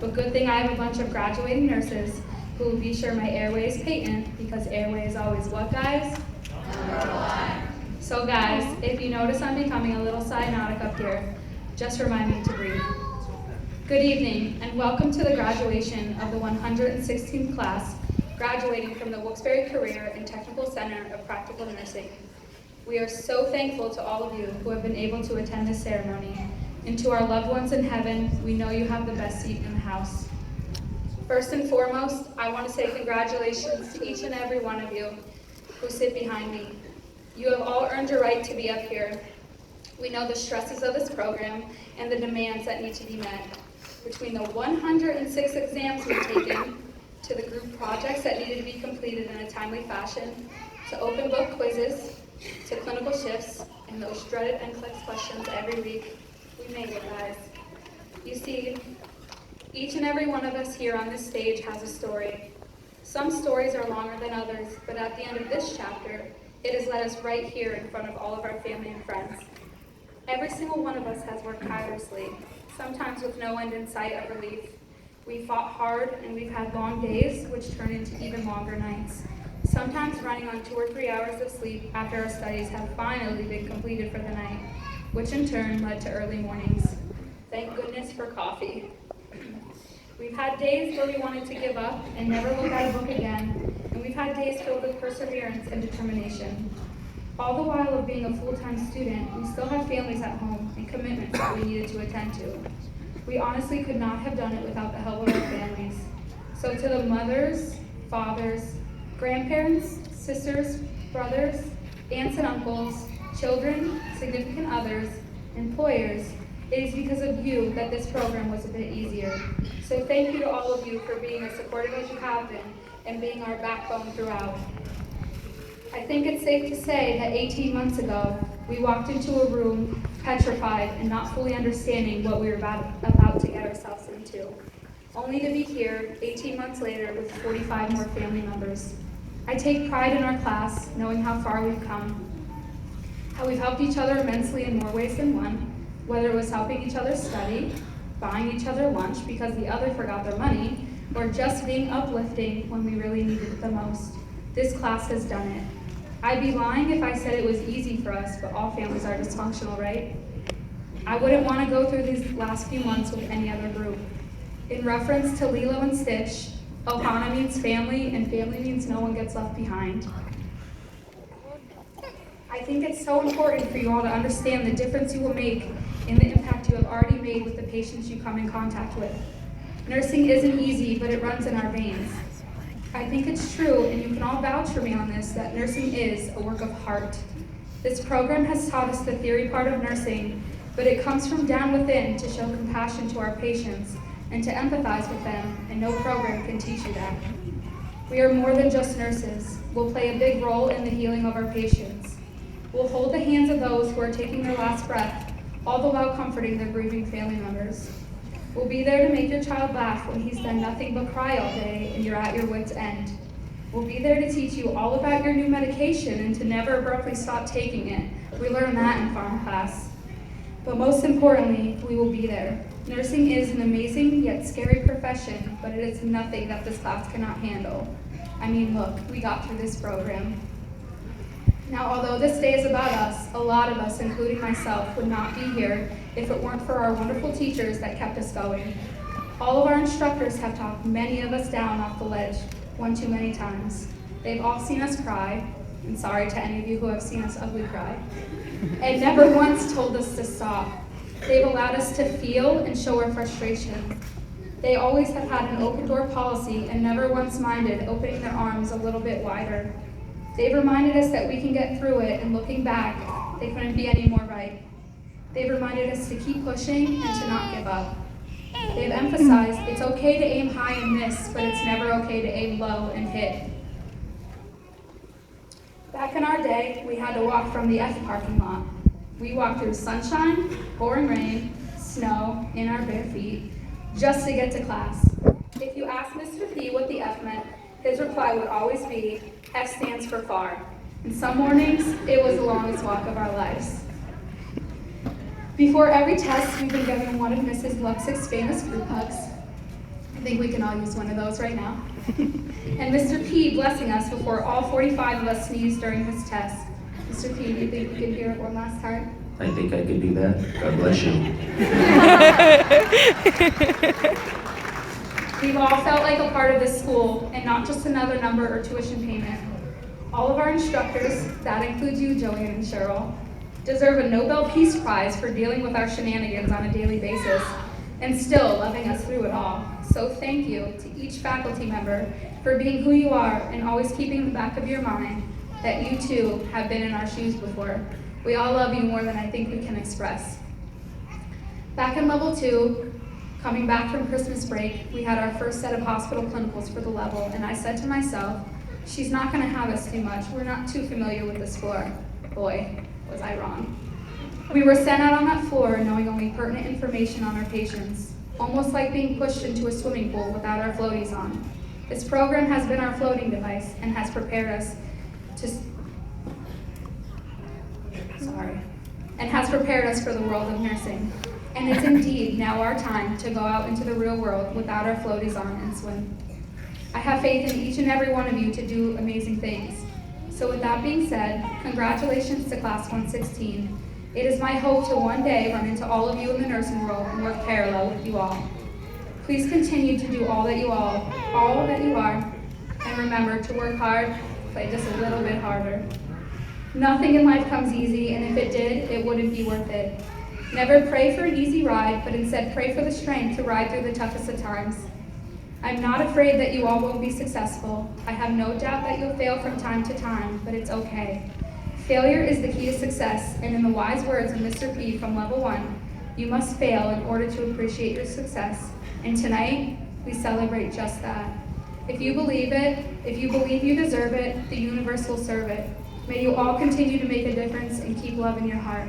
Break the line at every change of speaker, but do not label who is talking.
But good thing I have a bunch of graduating nurses who will be sure my airway is patent, because airway is always what, guys? Number one. So guys, if you notice I'm becoming a little cyanotic up here, just remind me to breathe. Good evening, and welcome to the graduation of the 116th class, graduating from the Wilkes-Barre Career and Technical Center of Practical Nursing. We are so thankful to all of you who have been able to attend this ceremony. And to our loved ones in heaven, we know you have the best seat in the house. First and foremost, I want to say congratulations to each and every one of you who sit behind me. You have all earned your right to be up here. We know the stresses of this program and the demands that need to be met. Between the 106 exams we've taken, to the group projects that needed to be completed in a timely fashion, to open book quizzes, to clinical shifts, and those dreaded NCLEX questions every week, we made it, guys. You see, each and every one of us here on this stage has a story. Some stories are longer than others, but at the end of this chapter, it has led us right here in front of all of our family and friends. Every single one of us has worked tirelessly, sometimes with no end in sight of relief. We fought hard, and we've had long days, which turn into even longer nights, sometimes running on 2 or 3 hours of sleep after our studies have finally been completed for the night, which in turn led to early mornings. Thank goodness for coffee. We've had days where we wanted to give up and never look at a book again, and we've had days filled with perseverance and determination. All the while of being a full-time student, we still have families at home and commitments that we needed to attend to. We honestly could not have done it without the help of our families. So to the mothers, fathers, grandparents, sisters, brothers, aunts and uncles, children, significant others, employers, it is because of you that this program was a bit easier. So thank you to all of you for being as supportive as you have been and being our backbone throughout. I think it's safe to say that 18 months ago, we walked into a room petrified and not fully understanding what we were about to get ourselves into, only to be here 18 months later with 45 more family members. I take pride in our class, knowing how far we've come, how we've helped each other immensely in more ways than one, whether it was helping each other study, buying each other lunch because the other forgot their money, or just being uplifting when we really needed it the most. This class has done it. I'd be lying if I said it was easy for us, but all families are dysfunctional, right? I wouldn't want to go through these last few months with any other group. In reference to Lilo and Stitch, Ohana means family, and family means no one gets left behind. I think it's so important for you all to understand the difference you will make in the impact you have already made with the patients you come in contact with. Nursing isn't easy, but it runs in our veins. I think it's true, and you can all vouch for me on this, that nursing is a work of heart. This program has taught us the theory part of nursing, but it comes from down within to show compassion to our patients and to empathize with them, and no program can teach you that. We are more than just nurses. We'll play a big role in the healing of our patients. We'll hold the hands of those who are taking their last breath, all the while comforting their grieving family members. We'll be there to make your child laugh when he's done nothing but cry all day and you're at your wit's end. We'll be there to teach you all about your new medication and to never abruptly stop taking it. We learned that in pharm class. But most importantly, we will be there. Nursing is an amazing yet scary profession, but it is nothing that this class cannot handle. I mean, look, we got through this program. Now, although this day is about us, a lot of us, including myself, would not be here if it weren't for our wonderful teachers that kept us going. All of our instructors have talked many of us down off the ledge one too many times. They've all seen us cry, and sorry to any of you who have seen us ugly cry, and never once told us to stop. They've allowed us to feel and show our frustration. They always have had an open door policy and never once minded opening their arms a little bit wider. They've reminded us that we can get through it, and looking back, they couldn't be any more right. They've reminded us to keep pushing and to not give up. They've emphasized it's okay to aim high and miss, but it's never okay to aim low and hit. Back in our day, we had to walk from the F parking lot. We walked through sunshine, pouring rain, snow, in our bare feet, just to get to class. If you asked Mr. P what the F meant, his reply would always be, F stands for far. And some mornings, it was the longest walk of our lives. Before every test, we've been given one of Mrs. Luxick's famous group hugs. I think we can all use one of those right now. And Mr. P blessing us before all 45 of us sneezed during his test. Mr. P, do you think we can hear it one last time?
I think I could do that. God bless you.
We've all felt like a part of this school and not just another number or tuition payment. All of our instructors, that includes you, Joanne and Cheryl, deserve a Nobel Peace Prize for dealing with our shenanigans on a daily basis and still loving us through it all. So thank you to each faculty member for being who you are and always keeping in the back of your mind that you too have been in our shoes before. We all love you more than I think we can express. Back in level 2, coming back from Christmas break, we had our first set of hospital clinicals for the level, and I said to myself, she's not gonna have us too much. We're not too familiar with this floor. Boy, was I wrong. We were sent out on that floor knowing only pertinent information on our patients, almost like being pushed into a swimming pool without our floaties on. This program has been our floating device and has prepared us for the world of nursing. And it's indeed now our time to go out into the real world without our floaties on and swim. I have faith in each and every one of you to do amazing things. So with that being said, congratulations to Class 116. It is my hope to one day run into all of you in the nursing world and work parallel with you all. Please continue to do all that you are, and remember to work hard, play just a little bit harder. Nothing in life comes easy, and if it did, it wouldn't be worth it. Never pray for an easy ride, but instead pray for the strength to ride through the toughest of times. I'm not afraid that you all won't be successful. I have no doubt that you'll fail from time to time, but it's okay. Failure is the key to success, and in the wise words of Mr. P from level 1, you must fail in order to appreciate your success. And tonight, we celebrate just that. If you believe it, if you believe you deserve it, the universe will serve it. May you all continue to make a difference and keep love in your heart.